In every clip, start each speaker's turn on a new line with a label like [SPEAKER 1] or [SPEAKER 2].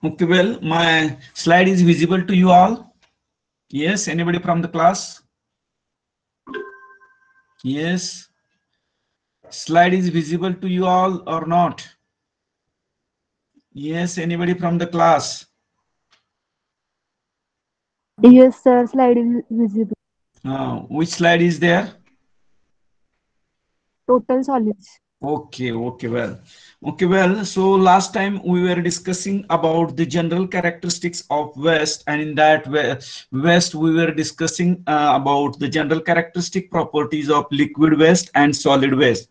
[SPEAKER 1] Okay, well, my slide is visible to you all. Yes, anybody from the class? Yes, slide is visible to you all or not? Yes, anybody from the class?
[SPEAKER 2] Yes, sir. Slide is visible.
[SPEAKER 1] Which slide is there?
[SPEAKER 2] Total solids.
[SPEAKER 1] Okay, well. So last time we were discussing about the general characteristics of waste, and in that waste we were discussing about the general characteristic properties of liquid waste and solid waste.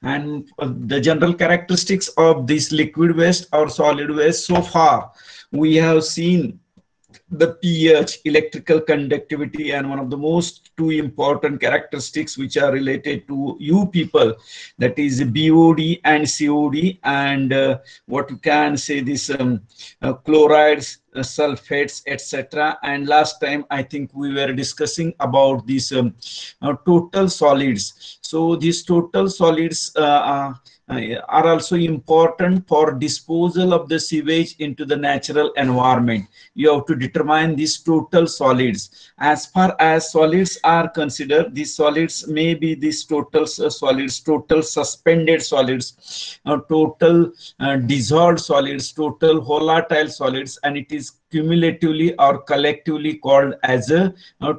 [SPEAKER 1] And the general characteristics of this liquid waste or solid waste, so far we have seen the pH, electrical conductivity, and one of the most two important characteristics which are related to you people, that is BOD and COD, and what you can say this chlorides, sulfates, etc. And last time I think we were discussing about these total solids. So these total solids are also important for disposal of the sewage into the natural environment. You have to determine these total solids. As far as solids are considered, these solids may be these total solids, total suspended solids, total dissolved solids, total volatile solids, and it is cumulatively or collectively called as a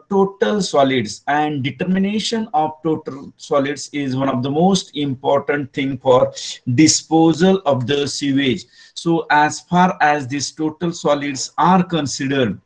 [SPEAKER 1] total solids. And determination of total solids is one of the most important thing for disposal of the sewage. So as far as these total solids are considered,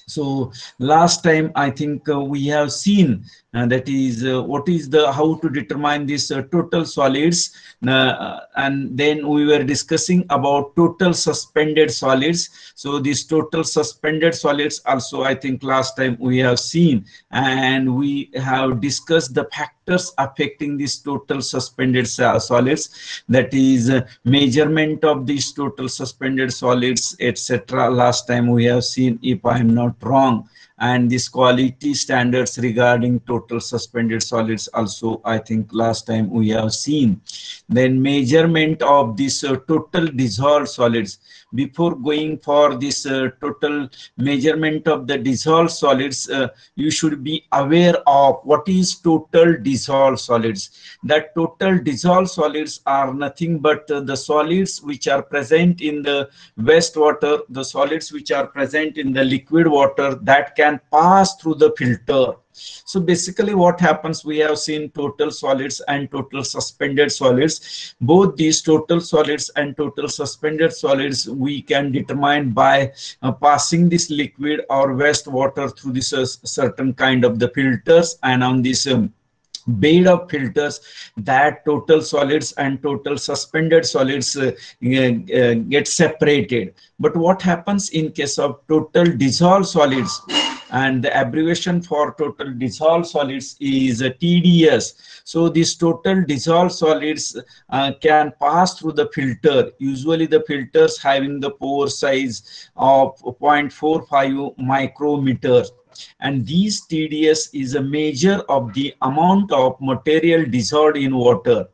[SPEAKER 1] so last time I think we have seen that is what is the how to determine this total solids, and then we were discussing about total suspended solids. So these total suspended solids also I think last time we have seen, and we have discussed the factors affecting these total suspended solids, that is measurement of these total suspended solids, etc. Last time we have seen, if I am not wrong, and this quality standards regarding total suspended solids also I think last time we have seen. Then measurement of this total dissolved solids. Before going for this total measurement of the dissolved solids, you should be aware of what is total dissolved solids. That total dissolved solids are nothing but the solids which are present in the wastewater, the solids which are present in the liquid water that can pass through the filter. So basically what happens, we have seen total solids and total suspended solids. Both these total solids and total suspended solids we can determine by passing this liquid or wastewater through this certain kind of the filters, and on this bed of filters, that total solids and total suspended solids get separated. But what happens in case of total dissolved solids, and the abbreviation for total dissolved solids is TDS. So these total dissolved solids can pass through the filter. Usually the filters having the pore size of 0.45 micrometer, and these TDS is a measure of the amount of material dissolved in water,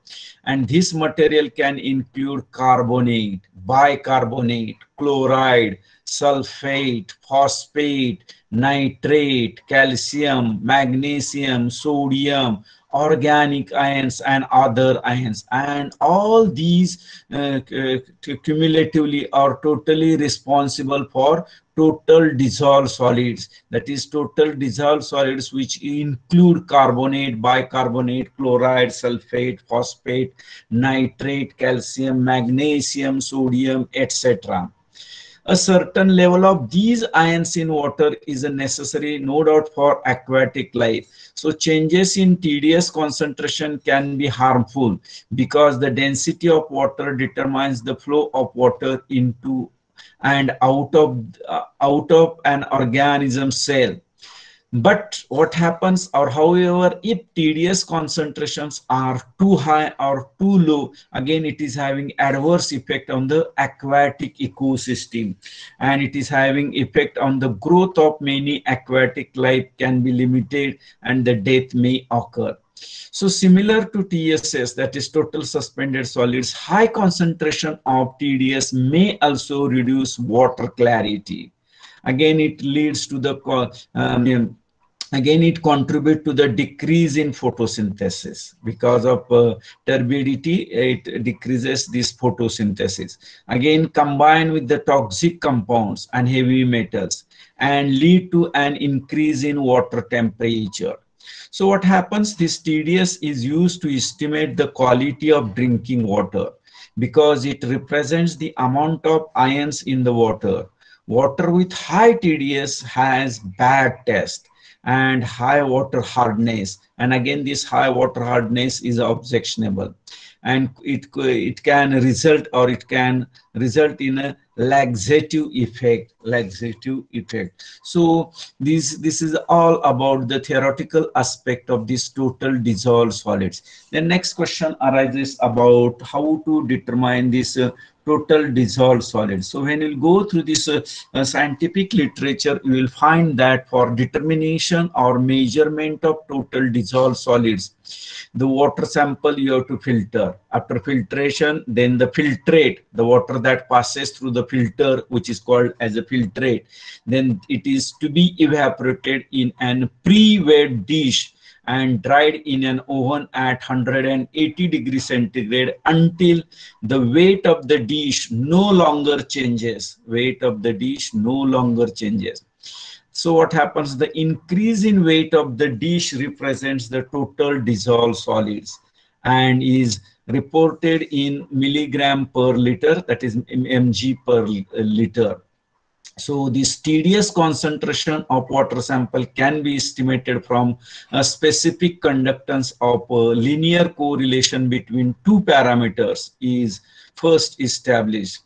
[SPEAKER 1] and this material can include carbonate, bicarbonate, chloride, sulfate, phosphate, nitrate, calcium, magnesium, sodium, organic ions, and other ions. And all these cumulatively are totally responsible for total dissolved solids. That is total dissolved solids which include carbonate, bicarbonate, chloride, sulfate, phosphate, nitrate, calcium, magnesium, sodium, etc. A certain level of these ions in water is a necessary, no doubt, for aquatic life. So changes in TDS concentration can be harmful because the density of water determines the flow of water into and out of an organism cell. But what happens, or however, if TDS concentrations are too high or too low, again it is having adverse effect on the aquatic ecosystem, and it is having effect on the growth of many aquatic life can be limited, and the death may occur. So similar to TSS, that is total suspended solids, high concentration of TDS may also reduce water clarity. Again, it leads to the again it contributes to the decrease in photosynthesis. Because of turbidity, it decreases this photosynthesis, again combined with the toxic compounds and heavy metals, and lead to an increase in water temperature. So what happens, this TDS is used to estimate the quality of drinking water because it represents the amount of ions in the water. Water with high TDS has bad taste and high water hardness, and again this high water hardness is objectionable, and it can result, or it can result in a laxative effect. So this is all about the theoretical aspect of this total dissolved solids. The next question arises about how to determine this total dissolved solids. So when you go through this scientific literature, you will find that for determination or measurement of total dissolved solids, the water sample you have to filter. After filtration, then the filtrate, the water that passes through the filter, which is called as a filtrate, then it is to be evaporated in an pre-weighed dish and dried in an oven at 180 degrees centigrade until the weight of the dish no longer changes. So what happens, the increase in weight of the dish represents the total dissolved solids and is reported in milligram per liter, that is mg per liter. So this TDS concentration of water sample can be estimated from a specific conductance of a linear correlation between two parameters is first established.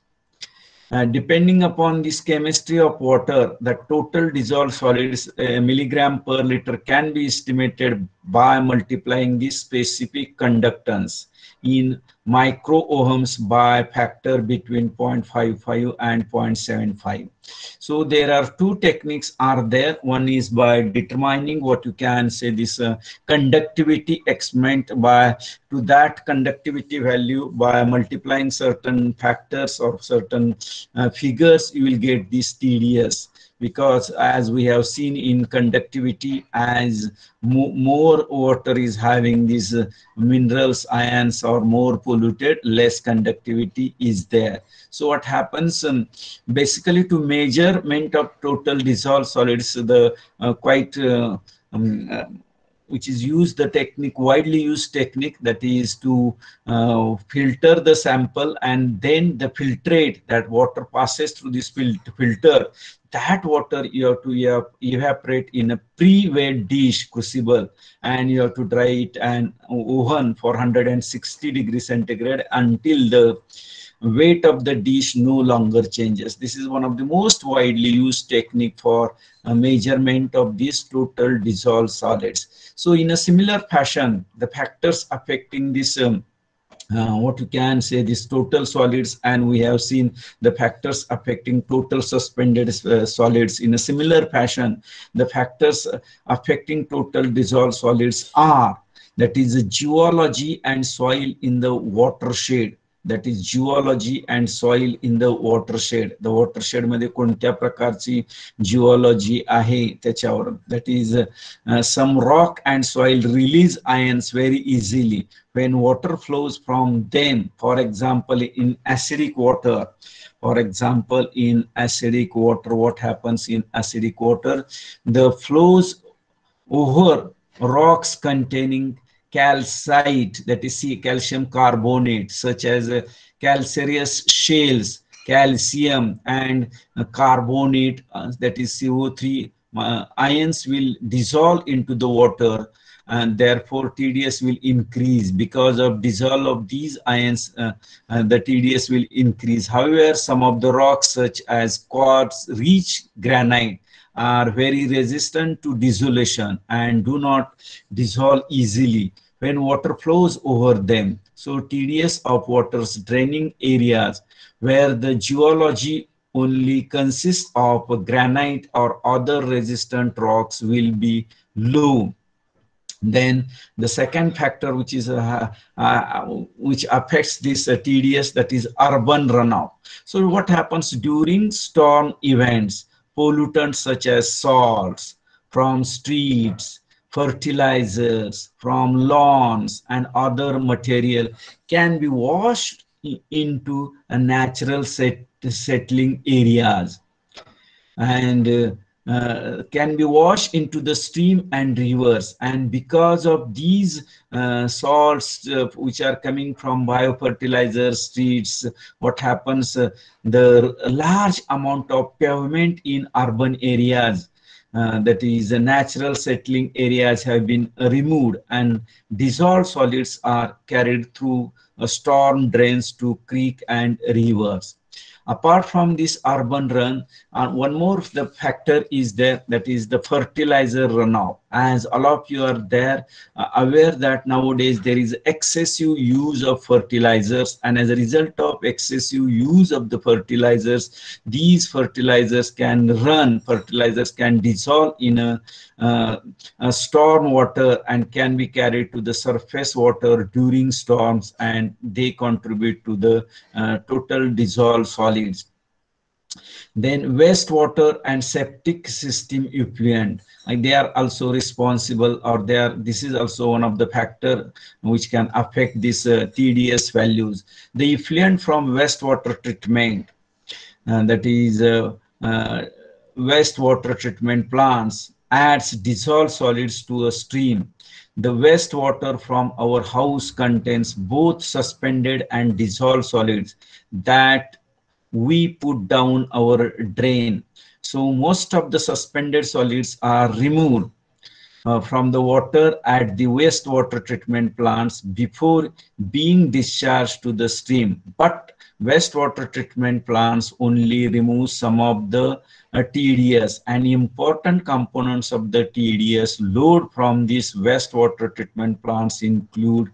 [SPEAKER 1] Depending upon this chemistry of water, the total dissolved solids milligram per liter can be estimated by multiplying this specific conductance in micro-ohms by factor between 0.55 and 0.75. So there are two techniques are there. One is by determining what you can say this conductivity exponent by to that conductivity value by multiplying certain factors or certain figures, you will get this TDS. Because as we have seen in conductivity, as more water is having these minerals, ions, or more polluted, less conductivity is there. So what happens, basically to measurement of total dissolved solids, the which is used, the technique, widely used technique, that is to filter the sample and then the filtrate, that water passes through this filter. That water you have to evaporate in a pre-weighed dish crucible, and you have to dry it in oven for 160 degrees centigrade until the weight of the dish no longer changes. This is one of the most widely used technique for measurement of these total dissolved solids. So in a similar fashion, the factors affecting this what you can say this total solids, and we have seen the factors affecting total suspended solids. In a similar fashion, the factors affecting total dissolved solids are, that is geology and soil in the watershed. That is geology and soil in the watershed. The watershed मध्ये कोणत्या प्रकारची geology आहे त्याच्यावर. That is some rock and soil release ions very easily when water flows from them. For example, in acidic water. For example, in acidic water, what happens in acidic water? The flows over rocks containing calcite, that is calcium carbonate, such as calcareous shales, calcium, and carbonate, that is CO3 ions will dissolve into the water, and therefore TDS will increase. Because of dissolve of these ions, the TDS will increase. However, some of the rocks such as quartz, rich granite, are very resistant to dissolution and do not dissolve easily when water flows over them. So TDS of water's draining areas where the geology only consists of granite or other resistant rocks will be low. Then the second factor which affects this TDS, that is urban runoff. So what happens during storm events? Pollutants such as salts from streets, fertilizers from lawns, and other material can be washed into a natural settling areas, and can be washed into the stream and rivers. And because of these salts which are coming from biofertilizer streets, what happens, the large amount of pavement in urban areas, that is natural settling areas, have been removed, and dissolved solids are carried through storm drains to creek and rivers. Apart from this urban run, one more the factor is there, that is the fertilizer runoff. As all of you are there aware that nowadays there is excessive use of fertilizers, and as a result of excessive use of the fertilizers, these fertilizers can dissolve in a storm water and can be carried to the surface water during storms, and they contribute to the total dissolved solids. Then wastewater and septic system effluent, they are also responsible, or this is also one of the factor which can affect this TDS values. The effluent from wastewater treatment, that is wastewater treatment plants, adds dissolved solids to a stream. The wastewater from our house contains both suspended and dissolved solids that we put down our drain. So most of the suspended solids are removed from the water at the wastewater treatment plants before being discharged to the stream. But wastewater treatment plants only remove some of the TDS, and important components of the TDS load from these wastewater treatment plants include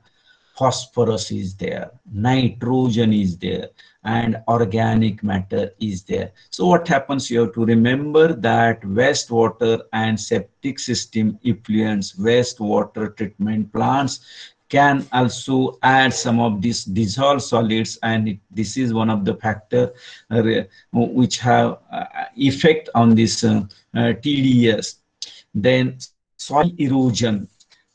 [SPEAKER 1] phosphorus is there, nitrogen is there, and organic matter is there. So what happens, you have to remember that wastewater and septic system effluents, wastewater treatment plants can also add some of these dissolved solids, and this is one of the factor which have effect on this TDS. Then soil erosion.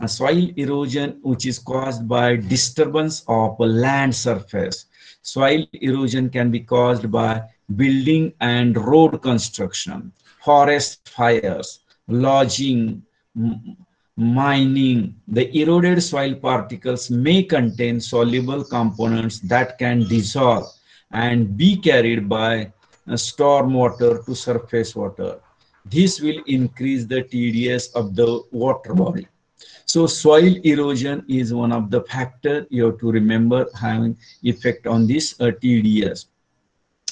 [SPEAKER 1] Soil erosion which is caused by disturbance of land surface. Soil erosion can be caused by building and road construction, forest fires, lodging, mining. The eroded soil particles may contain soluble components that can dissolve and be carried by storm water to surface water. This will increase the TDS of the water body. So soil erosion is one of the factors you have to remember having effect on this TDS.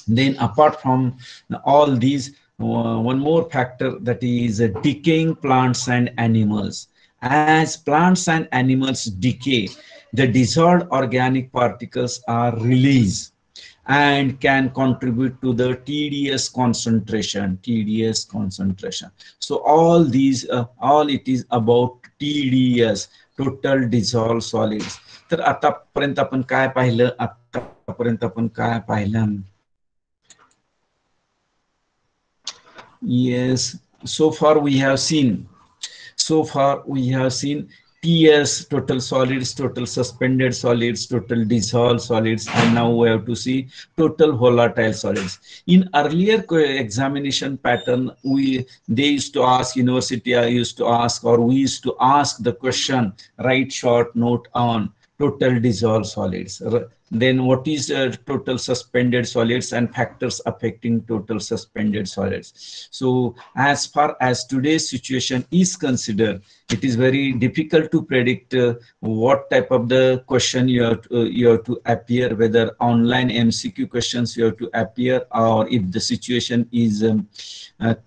[SPEAKER 1] Then apart from all these, one more factor, that is decaying plants and animals. As plants and animals decay, the dissolved organic particles are released and can contribute to the TDS concentration. So all these, all it is about TDS, total dissolved solids. तर आतापर्यंत आपण काय पाहिलं, yes, so far we have seen TS, total solids, total suspended solids, total dissolved solids, and now we have to see total volatile solids. In earlier examination pattern, they used to ask, university used to ask, or we used to ask the question, write short note on total dissolved solids. Then what is total suspended solids and factors affecting total suspended solids. So as far as today's situation is considered, it is very difficult to predict what type of the question you have to appear, whether online MCQ questions you have to appear, or if the situation is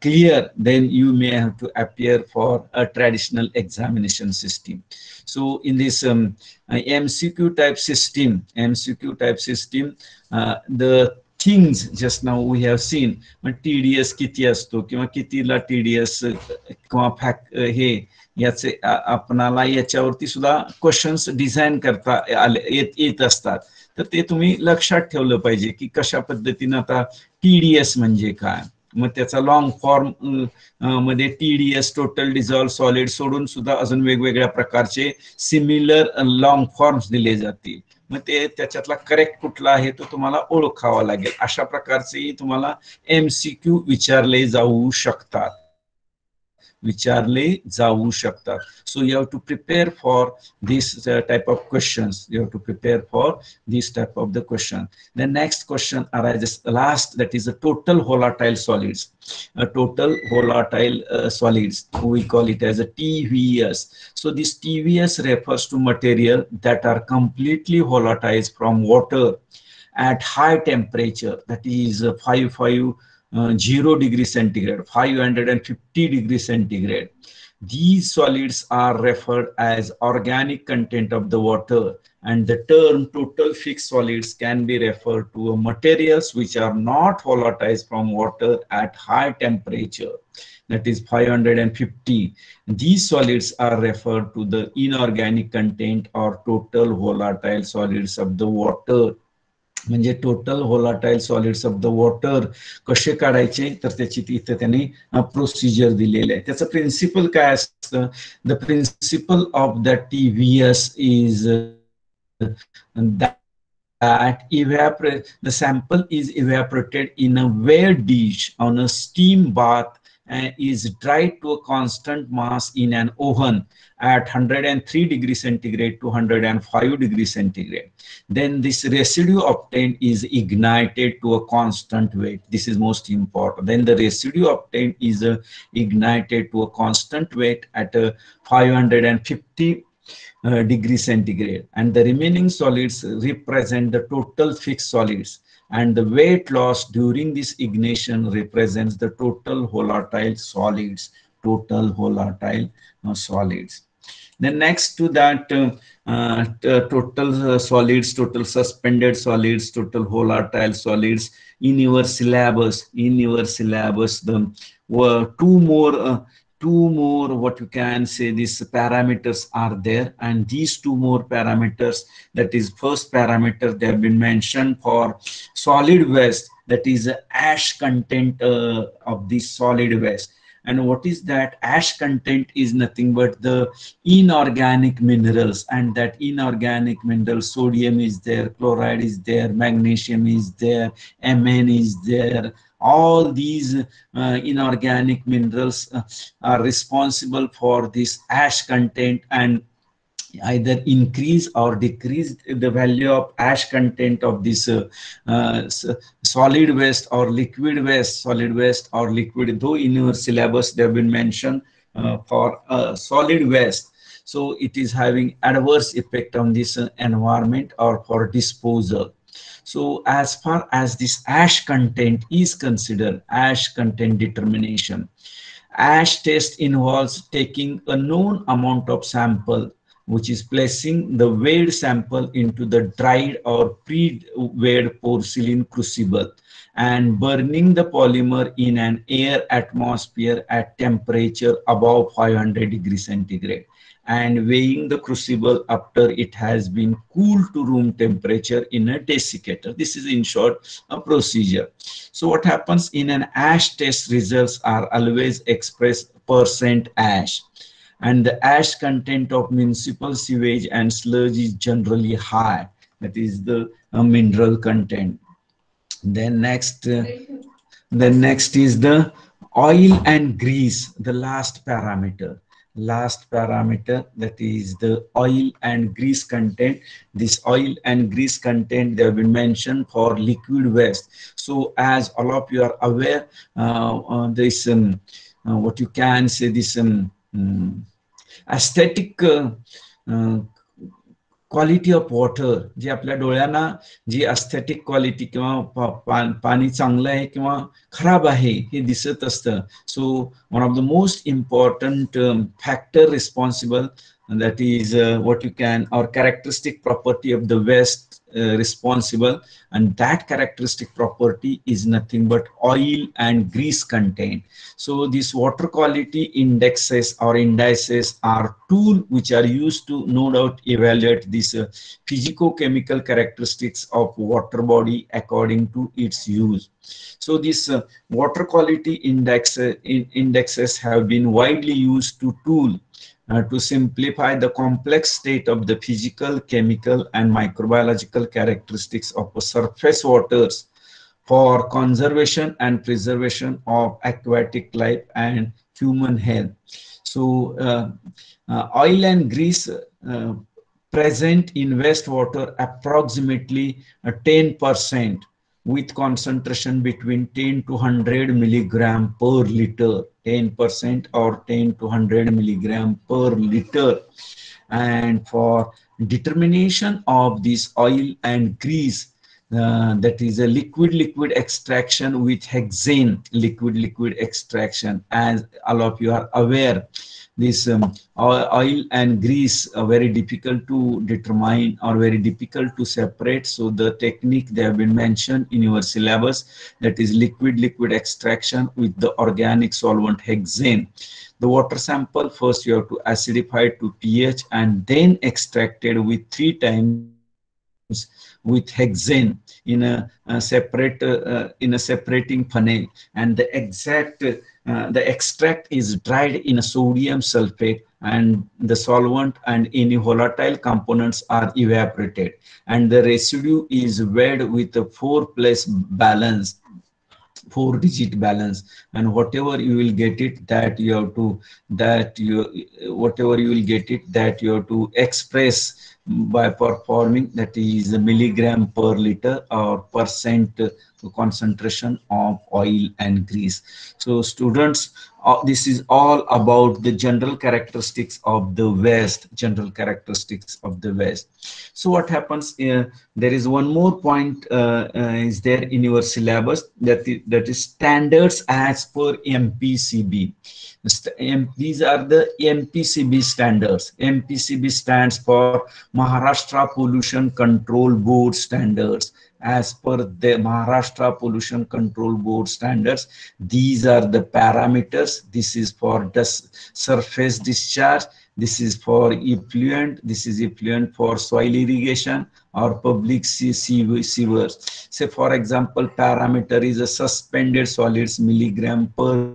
[SPEAKER 1] clear, then you may have to appear for a traditional examination system. So in this MCQ type system, the things just now we have seen. मग TDS किती असतो किंवा कितीला TDS किंवा हे याचे आपणाला याच्यावरती सुद्धा क्वेश्चन्स डिझाईन करता येत असतात. तर ते तुम्ही लक्षात ठेवलं पाहिजे की कशा पद्धतीनं आता टीडीएस म्हणजे काय. मग त्याचा लॉंग फॉर्म मध्ये टीडीएस टोटल डिझॉल्व सॉलिड सोडून सुद्धा अजून वेगवेगळ्या प्रकारचे सिमिलर लॉंग फॉर्म्स दिले जातील. मग ते त्याच्यातला करेक्ट कुठला आहे तो तुम्हाला ओळखावा लागेल. अशा प्रकारचे तुम्हाला एमसीक्यू विचारले जाऊ शकतात. So you have to prepare for this type of questions. You have to prepare for this type of the question. The next question arises last, that is the total volatile solids. Total volatile solids, we call it as a TVS. So this TVS refers to material that are completely volatile from water at high temperature, that is 0 degree centigrade, 550 degree centigrade. These solids are referred as organic content of the water, and the term total fixed solids can be referred to materials which are not volatile from water at high temperature, that is 550. These solids are referred to the inorganic content or total volatile solids of the water. म्हणजे total volatile solids of the water कसे काढायचे, तर त्याची तिथे त्यांनी procedure दिलेले आहे. त्याचं प्रिन्सिपल काय असतं. The principle of the TVS is that the sample is evaporated in a wet dish on a steam bath and is dried to a constant mass in an oven at 103 degrees centigrade to 105 degrees centigrade. Then this residue obtained is ignited to a constant weight. This is most important. Then the residue obtained is ignited to a constant weight at 550 degree centigrade, and the remaining solids represent the total fixed solids, and the weight loss during this ignition represents the total volatile solids. Then next to that, total solids, total suspended solids, total volatile solids. In your syllabus, the two more what you can say these parameters are there, and these two more parameters, that is first parameter they have been mentioned for solid waste, that is ash content of this solid waste. And what is that? Ash content is nothing but the inorganic minerals, and that inorganic mineral, sodium is there, chloride is there, magnesium is there, Mn is there. All these inorganic minerals are responsible for this ash content, and either increase or decrease the value of ash content of this solid waste or liquid waste, though in your syllabus they have been mentioned for solid waste. So it is having adverse effect on this environment or for disposal. So as far as this ash content is considered, ash content determination, ash test involves taking a known amount of sample, which is placing the weighed sample into the dried or pre-weighed porcelain crucible and burning the polymer in an air atmosphere at temperature above 500 degrees centigrade, and weighing the crucible after it has been cooled to room temperature in a desiccator. This is in short a procedure. So what happens in an ash test, results are always expressed percent ash, and the ash content of municipal sewage and sludge is generally high, that is the mineral content. Then next is the oil and grease, the last parameter, that is the oil and grease content. This oil and grease content, they have been mentioned for liquid waste. So as all of you are aware, this what you can say, this aesthetic quality of water, जी आपल्या डोळ्यांना जी aesthetic quality किंवा पाणी चांगलं आहे किंवा खराब आहे हे दिसत असतं. So one of the most important factor responsible and that is what you can, or characteristic property of the waste responsible, and that characteristic property is nothing but oil and grease content. So these water quality indexes or indices are tool which are used to no doubt evaluate these physico-chemical characteristics of water body according to its use. So these water quality indexes have been widely used to simplify the complex state of the physical, chemical, and microbiological characteristics of surface waters for conservation and preservation of aquatic life and human health. So, oil and grease present in wastewater approximately 10%, with concentration between 10 to 100 milligram per liter, 10% or 10 to 100 milligram per liter. And for determination of this oil and grease, that is a liquid extraction with hexane, liquid extraction. As all of you are aware, this oil and grease are very difficult to determine or very difficult to separate. So the technique they have been mentioned in your syllabus, that is liquid extraction with the organic solvent hexane. The water sample, first you have to acidify to pH and then extracted with 3 times with hexane in a separating funnel, and the extract is dried in a sodium sulfate, and the solvent and any volatile components are evaporated, and the residue is weighed with a 4-digit balance, and whatever you will get it, that you have to express by performing, that is a milligram per liter or percent concentration of oil and grease. So students, this is all about the general characteristics of the waste, So what happens, there is one more point is there in your syllabus, that is standards as per MPCB. These are the MPCB standards. MPCB stands for Maharashtra Pollution Control Board standards. As per the Maharashtra Pollution Control Board standards, these are the parameters. This is for the surface discharge. This is for effluent. This is effluent for soil irrigation or public sewers. Say for example, parameter is a suspended solids milligram per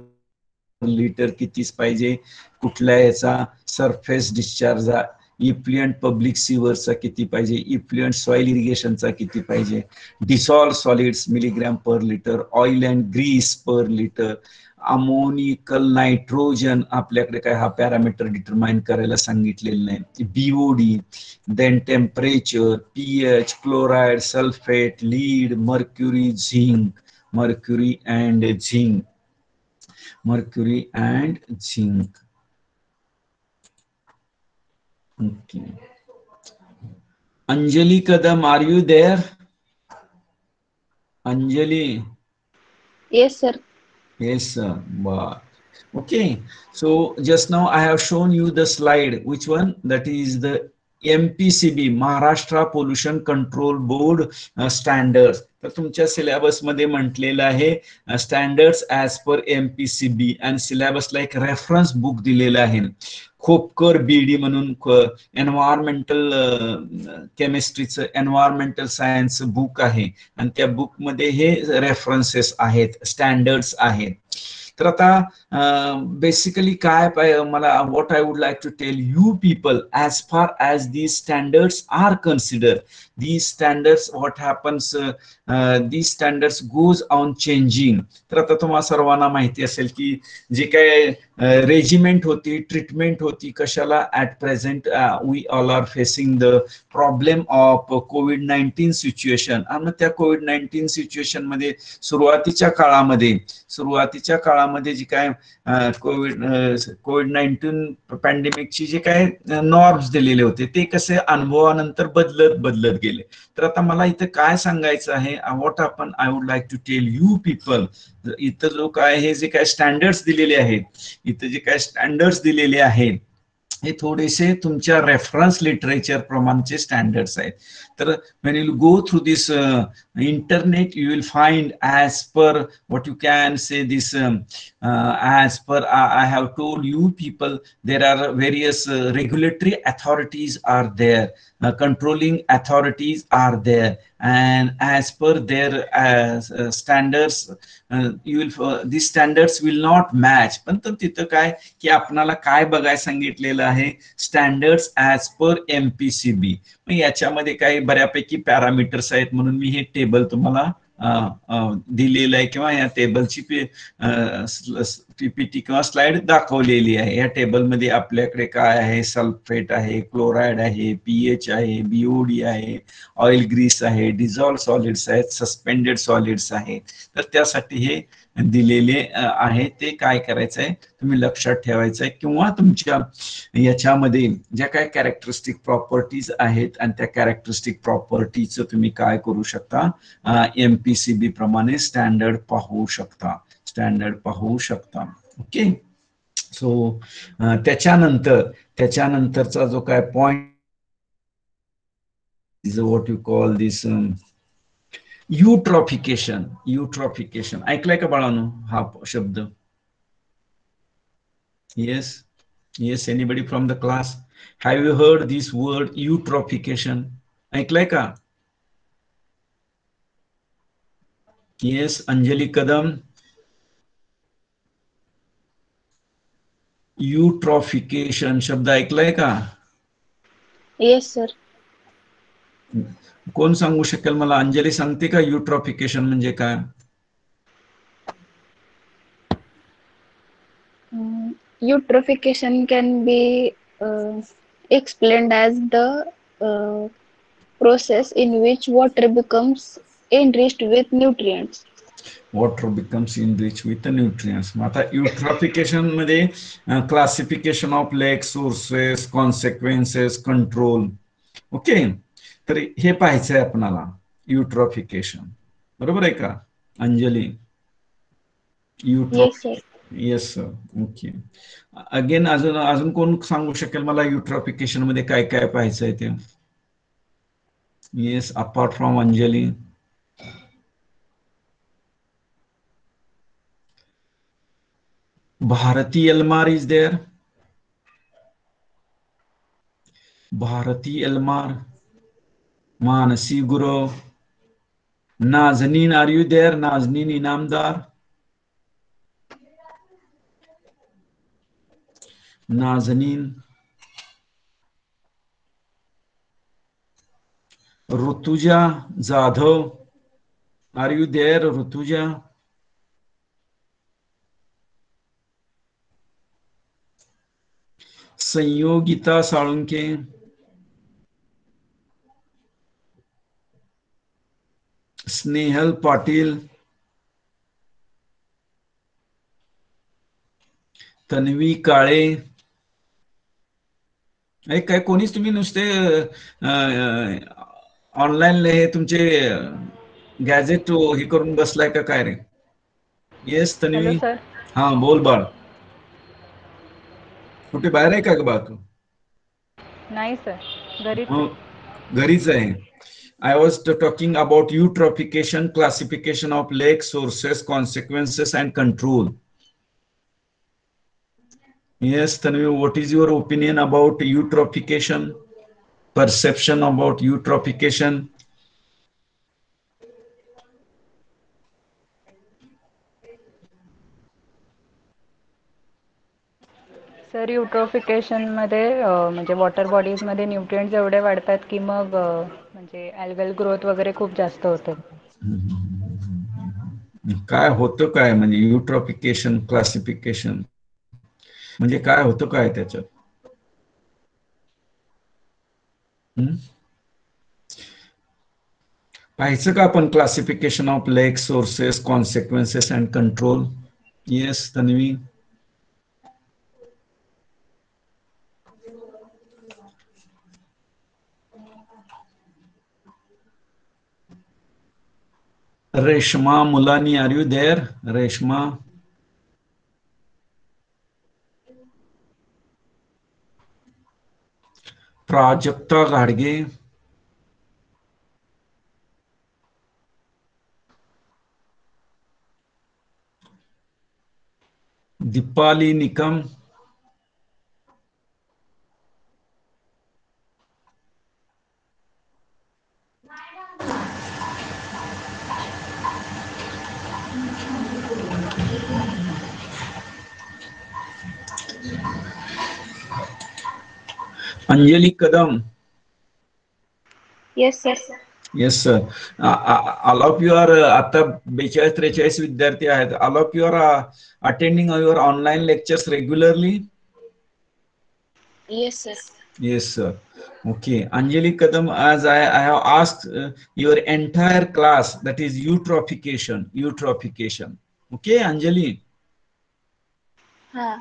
[SPEAKER 1] liter कितीच पाहिजे, कुठल्या याचा surface डिस्चार्जचा, effluent public सीवरचा किती पाहिजे, effluent soil इरिगेशनचा किती पाहिजे, dissolve solids milligram per litre, oil and grease per litre, ammoniacal nitrogen आपल्याकडे काय हा पॅरामीटर डिटरमाइन करायला सांगितलेलं नाही, BOD, then temperature, pH, chloride, sulphate, lead, mercury, zinc, mercury and zinc. Okay. Anjali Kadam, are you there? Anjali?
[SPEAKER 3] Yes, sir.
[SPEAKER 1] Yes, sir. But okay. So just now I have shown you the slide. Which one? That is the MPCB, Maharashtra Pollution Control Board standards. तर तुमच्या syllabus मध्ये म्हटलेलं आहे standards as per MPCB, आणि सिलेबसला एक reference book दिलेला आहे, Khopkar BD म्हणून एन्व्हायरमेंटल केमिस्ट्रीचं एन्व्हायरमेंटल सायन्स बुक आहे, आणि त्या बुक मध्ये हे रेफरन्सेस आहेत, स्टँडर्ड्स आहेत. तर आता बेसिकली काय मला what I would like to tell you people, as far as these standards are consider, these standards what happens, these standards goes on changing. तर आता तुम्हाला सर्वांना माहिती असेल की जे काय रेजिमेंट होती, ट्रीटमेंट होती कशाला, at present we all are facing the problem of कोविड-19 सिच्युएशन. आणि त्या कोविड-19 सिच्युएशन मध्ये सुरुवातीच्या काळामध्ये जी काय कोविड-19 पॅन्डेमिकची जे काय नॉर्म्स दिलेले होते ते कसे अनुभवानंतर बदलत गेले. तर आता मला इथं काय सांगायचं आहे, व्हॉट आपण I would like to tell you people, इथं जो काय हे जे काय स्टँडर्ड्स दिलेले आहेत, हे थोडेसे तुमच्या रेफरन्स लिटरेचर प्रमाणचे स्टँडर्ड्स आहेत. तर when you go through this internet, you will find as per what you can say this as per I have told you people, there are various regulatory authorities are there, controlling authorities are there, and as per their standards, you will these standards will not match. पण तिथं काय की आपणाला काय बघायला सांगितलेलं आहे, standards as per MPCB. मग याच्यामध्ये काही बऱ्यापैकी पॅरामीटर्स आहेत, म्हणून मी हे टेबल तुम्हाला दिलेलं आहे किंवा या टेबलची पीपीटी किंवा स्लाइड दाखवलेली आहे. या टेबलमध्ये आपल्याकडे काय आहे, सल्फेट आहे, क्लोराईड आहे, पीएच आहे, बीओडी आहे, ऑइल ग्रीस आहे, डिझॉल्व सॉलिड्स आहेत, सस्पेंडेड सॉलिड्स आहेत. तर त्यासाठी हे दिलेले आहे, ते काय करायचं आहे तुम्ही लक्षात ठेवायचं आहे, किंवा तुमच्या याच्यामध्ये ज्या काय कॅरेक्टरिस्टिक प्रॉपर्टीज आहेत आणि त्या कॅरेक्टरिस्टिक प्रॉपर्टीचं तुम्ही काय करू शकता, MPCB प्रमाणे स्टँडर्ड पाहू शकता. ओके. सो त्याच्यानंतरचा जो काय point is what you call this eutrophication. ऐकलाय का बाळांनो हा शब्द? yes anybody from the class, have you heard this word eutrophication? ऐकलाय का? yes, अंजली कदम. युट्रॉफिकेशन शब्द ऐकलाय का?
[SPEAKER 3] Yes sir.
[SPEAKER 1] कोण सांगू शकेल मला? अंजली सांगते का युट्रॉफिकेशन म्हणजे काय?
[SPEAKER 3] Eutrophication can be explained as the process in which water becomes enriched with nutrients.
[SPEAKER 1] Water becomes enrich with nutrients. आता युट्रॉफिकेशन मध्ये classification of lake, sources, consequences, control. Okay. तर हे पाहायचंय आपणाला युट्रॉफिकेशन. बरोबर आहे का Anjali?
[SPEAKER 3] Yes sir.
[SPEAKER 1] Yes sir. Okay. Again अजून कोण सांगू शकेल मला युट्रॉफिकेशन मध्ये काय काय पाहायचंय ते? Yes, apart from Anjali. Bharati Elmar is there. Bharati Elmar. Manasi Guru. Nazanin, are you there? Nazanin Inamdar. Nazanin. Rutuja Zadhav. Are you there, Rutuja? Sanyogita Salunke. Snehal Patil. Tanvi Kale. काय कोणीच तुम्ही नुसते ऑनलाईन हे तुमचे गॅजेट हे करून बसलाय का काय रे? येस तन्वी.
[SPEAKER 4] Hello sir.
[SPEAKER 1] हा बोल बाळ. कुठे बाहेर आहे का बाळ तू?
[SPEAKER 4] नाही सर, घरीच.
[SPEAKER 1] घरीच आहे. I was talking about eutrophication, classification of lake, sources, consequences and control. Yes, Tanvi, what is your opinion about eutrophication? Perception about eutrophication?
[SPEAKER 4] Sir, eutrophication मध्ये म्हणजे वॉटर बॉडीज मध्ये न्यूट्रिएंट्स एवढे वाढतात की मग म्हणजे अल्गल ग्रोथ वगैरे खूप जास्त होते.
[SPEAKER 1] काय होतं काय म्हणजे युट्रोफिकेशन क्लासिफिकेशन म्हणजे काय होतं काय त्याच्यात? पाहायचं का आपण classification of lake, sources, consequences and control? Yes Tanvi. Reshma Mulani, are you there? Reshma. Prajakta घाडगे, Deepali Nikam, Anjali Kadam.
[SPEAKER 3] Yes, sir.
[SPEAKER 1] Yes sir. All of you are आता 42-43 विद्यार्थी आहेत. All of you are attending your online lectures regularly.
[SPEAKER 3] Yes, sir.
[SPEAKER 1] Yes, sir. Okay, Anjali Kadam, as I have asked your entire class, that is eutrophication. Okay, Anjali.
[SPEAKER 3] हा.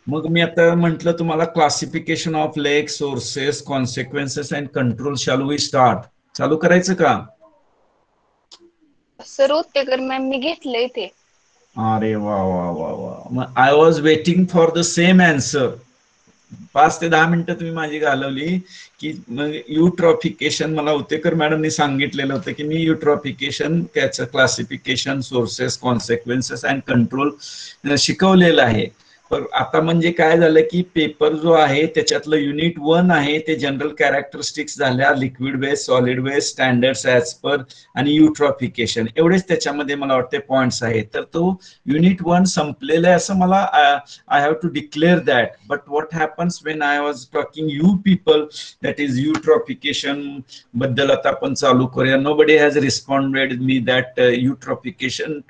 [SPEAKER 1] मग मी आता म्हटलं तुम्हाला classification of lake, sources, consequences and control. Shall we start? चालू करायचं का?
[SPEAKER 3] Sir Uttekar ma'am मी घेतलंय ते.
[SPEAKER 1] अरे वा वा वा वा. मग I was waiting for the same answer. 5 ते 10 मिनिटं तुम्ही माझी घालवली की मग युट्रॉफिकेशन मला उत्तेकर मॅडमनी सांगितलेलं होतं की मी युट्रॉफिकेशन त्याचं classification, sources, consequences and control शिकवलेलं आहे. पण आता म्हणजे काय झालं की पेपर जो आहे त्याच्यातलं युनिट 1 आहे ते जनरल कॅरेक्टरिस्टिक्स झाल्या, liquid waste, solid waste, standards as per आणि युट्रॉफिकेशन, एवढेच त्याच्यामध्ये मला वाटते पॉइंट्स आहेत. तर तो युनिट 1 संपलेला आहे असं मला I have to declare that. But what happens when I was talking you people, that is eutrophication बद्दल आता आपण चालू करूया. Nobody has responded me that eutrophication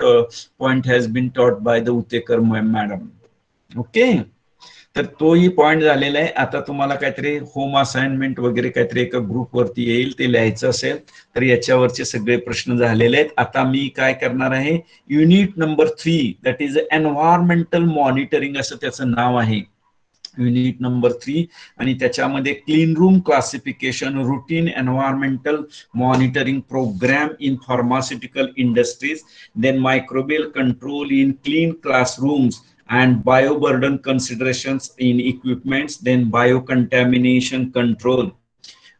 [SPEAKER 1] point has been taught by the Uttekar madam. Okay, तर तोही point झालेला आहे. आता तुम्हाला काहीतरी होम असाइनमेंट वगैरे काहीतरी एका ग्रुप वरती येईल, ते लिहायचं असेल तर याच्यावरचे सगळे प्रश्न झालेले आहेत. आता मी काय करणार आहे, unit number 3 that is environmental monitoring असं त्याचं नाव आहे. युनिट नंबर 3 आणि त्याच्यामध्ये clean room classification, routine environmental monitoring programme in pharmaceutical industries, then microbial control in clean classrooms and bioburden considerations in equipments, then biocontamination control.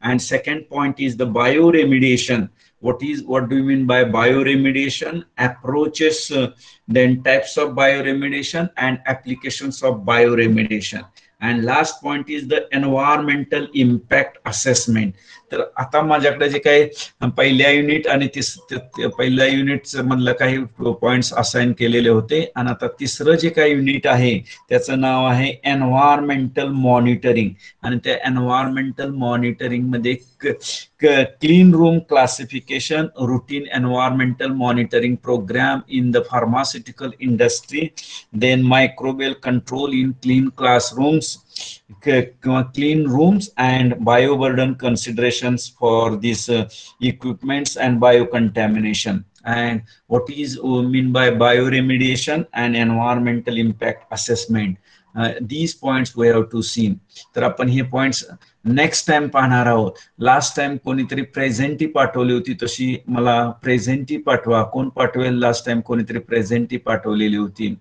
[SPEAKER 1] And second point is the bioremediation. What do you mean by bioremediation? Approaches, then types of bioremediation and applications of bioremediation. And last point is the environmental impact assessment. तर आता माझ्याकडे जे काही पहिल्या unit आणि पहिल्या unit मधलं काही points assign केलेले होते आणि आता तिसरं जे काही युनिट आहे त्याचं नाव आहे एन्व्हायरमेंटल मॉनिटरिंग. आणि त्या एन्व्हायरमेंटल मॉनिटरिंग मध्ये clean room classification, routine environmental monitoring programme in the pharmaceutical industry, then microbial control in clean classrooms, clean rooms and bioburden considerations for these equipments and biocontamination. And what is mean by bioremediation and environmental impact assessment. These points we have to see. तर आपण हे points next time पाहणार आहोत. Last time कोणीतरी presenty पाठवली होती, तशी मला presenty पाठवा. कोण पाठवेल? लास्ट टाइम कोणीतरी प्रेझेंटी पाठवलेली होती,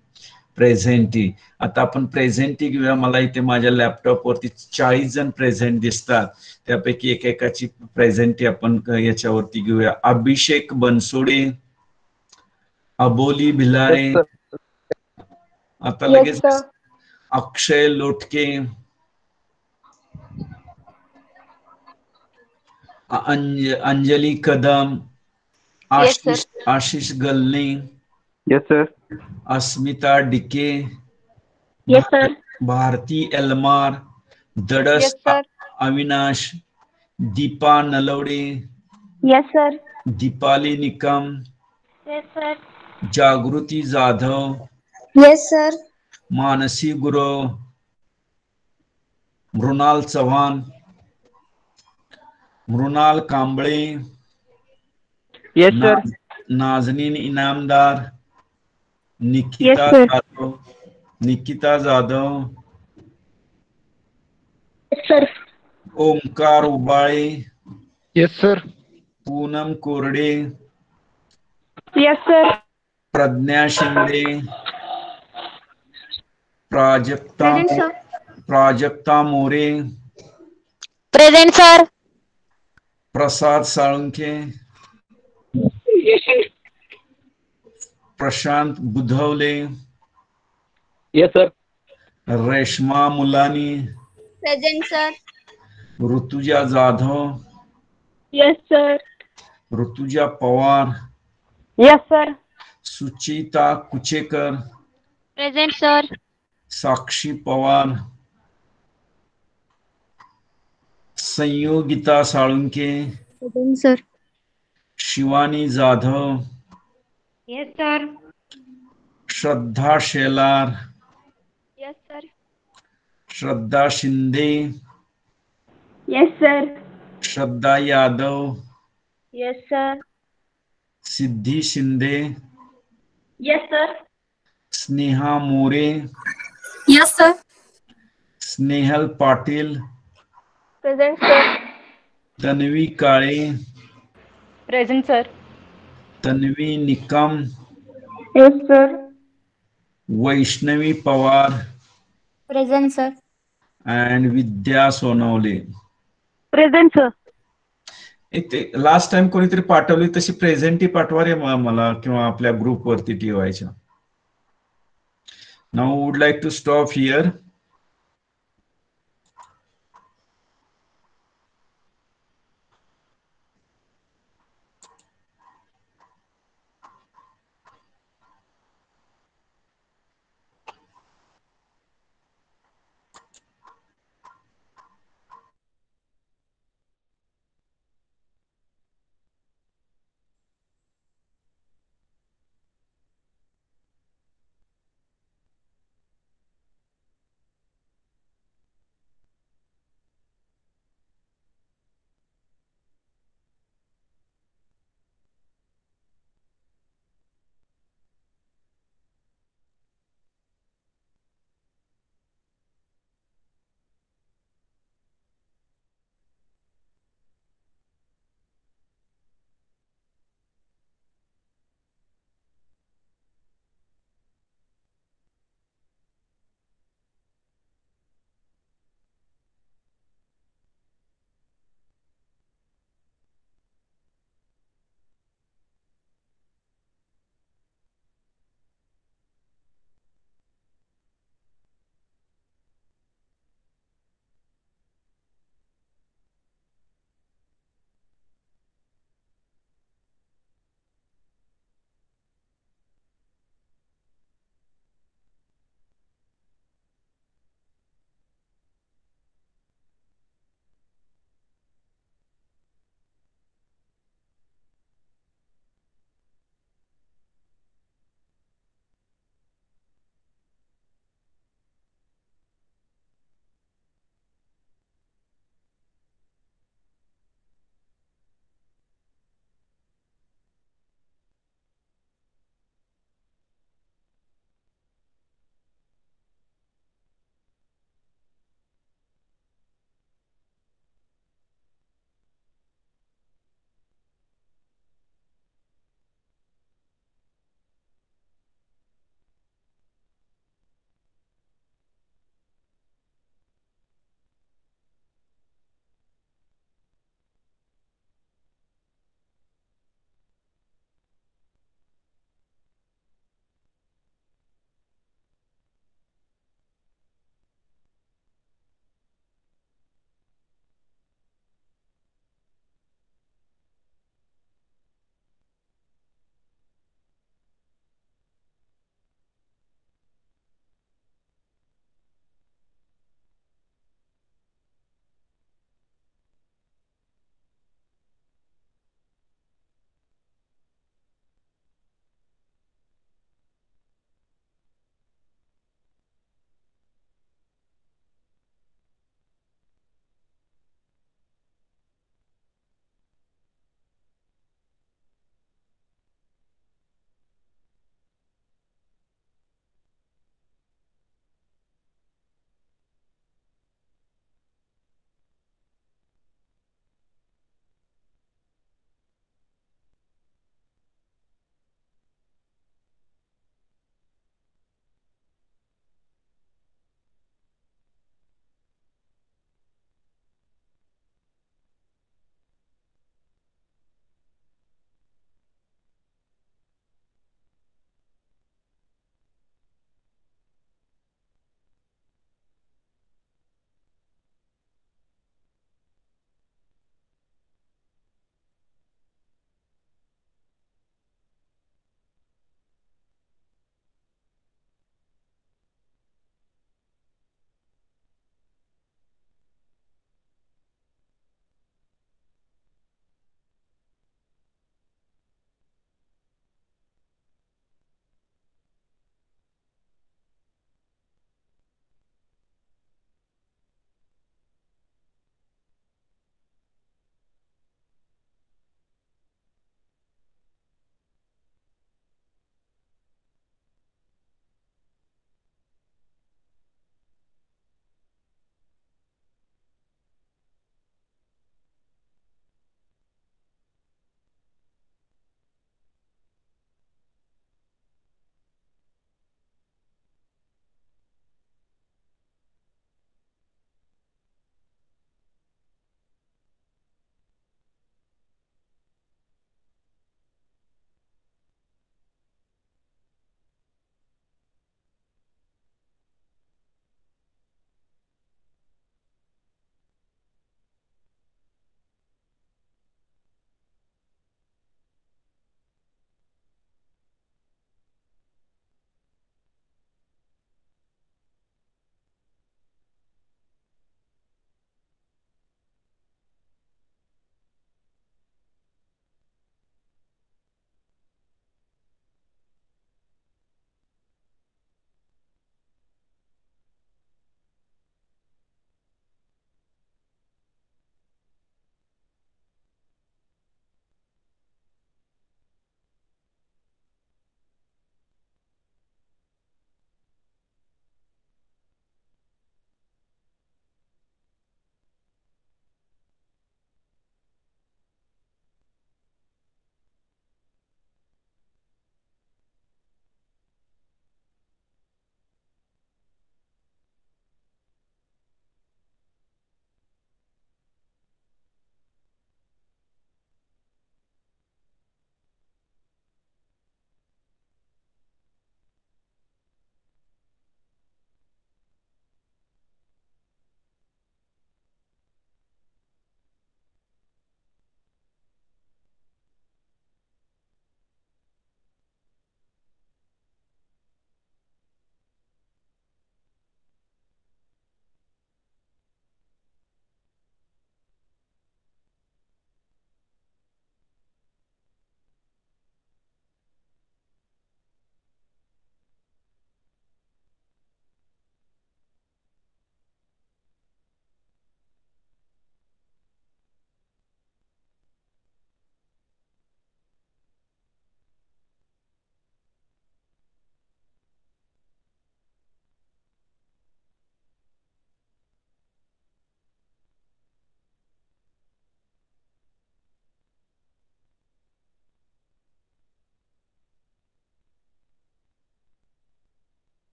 [SPEAKER 1] प्रेझेंटी. आता आपण प्रेझेंटी घेऊया. मला इथे माझ्या लॅपटॉप वरती 40 जण प्रेझेंट दिसतात, त्यापैकी एकेकाची प्रेझेंटी आपण याच्यावरती घेऊया. अभिषेक बनसोडे, अबोली भिलारे, आता लगेच Akshay Lotke, Anjali Kadam, Ashish Galle,
[SPEAKER 5] yes sir,
[SPEAKER 1] Asmita Dike,
[SPEAKER 3] Yes, sir.
[SPEAKER 1] Bharati Elmar, Dadas Avinash, Deepa Nalawade,
[SPEAKER 3] Yes, sir.
[SPEAKER 1] Deepali Nikam,
[SPEAKER 3] Yes, sir.
[SPEAKER 1] Jagruti Jadhav,
[SPEAKER 3] Yes, sir.
[SPEAKER 1] Mansi Gurav, Mrunal Chavan, Mrunal Kamble,
[SPEAKER 5] yes sir,
[SPEAKER 1] Najneen Inamdar, Nikita
[SPEAKER 3] Yes, sir.
[SPEAKER 1] Jadhav, Nikita Jadhav,
[SPEAKER 3] Yes, sir.
[SPEAKER 1] Omkar Ubale,
[SPEAKER 5] yes sir,
[SPEAKER 1] Poonam Korde,
[SPEAKER 3] Yes, sir.
[SPEAKER 1] Pradnya Shinde, Prajakta
[SPEAKER 3] Present, sir.
[SPEAKER 1] Prajakta More,
[SPEAKER 6] present sir.
[SPEAKER 1] Prasad Salunkhe, Prashant Budhwale,
[SPEAKER 5] yes sir.
[SPEAKER 1] Reshma Mulani,
[SPEAKER 3] present sir.
[SPEAKER 1] Rutuja Jadhav,
[SPEAKER 3] yes sir.
[SPEAKER 1] Rutuja Pawar,
[SPEAKER 6] yes sir.
[SPEAKER 1] Suchita Kuchekar,
[SPEAKER 6] present sir.
[SPEAKER 1] Sakshi Pawar, Sanyogita Salunkhe,
[SPEAKER 2] present sir.
[SPEAKER 1] Shivani Jadhav,
[SPEAKER 6] yes sir.
[SPEAKER 1] Shraddha Shelar,
[SPEAKER 3] yes sir.
[SPEAKER 1] Shraddha Shinde,
[SPEAKER 3] yes sir.
[SPEAKER 1] Shraddha Yadav,
[SPEAKER 3] yes sir.
[SPEAKER 1] Sidhi Shinde,
[SPEAKER 3] yes sir.
[SPEAKER 1] Sneha more,
[SPEAKER 3] yes sir.
[SPEAKER 1] Snehal Patil,
[SPEAKER 3] present sir.
[SPEAKER 1] Tanvi Kale,
[SPEAKER 4] present sir.
[SPEAKER 1] Tanvi Nikam,
[SPEAKER 3] yes sir.
[SPEAKER 1] Vaishnavi Pawar
[SPEAKER 3] present sir.
[SPEAKER 1] And Vidya Sonawale.
[SPEAKER 6] Present sir.
[SPEAKER 1] ते last time कोणीतरी पाठवली तशी presenty पाठवा रे मला किंवा आपल्या group वरती ठेवायच्या. Now would like to stop here.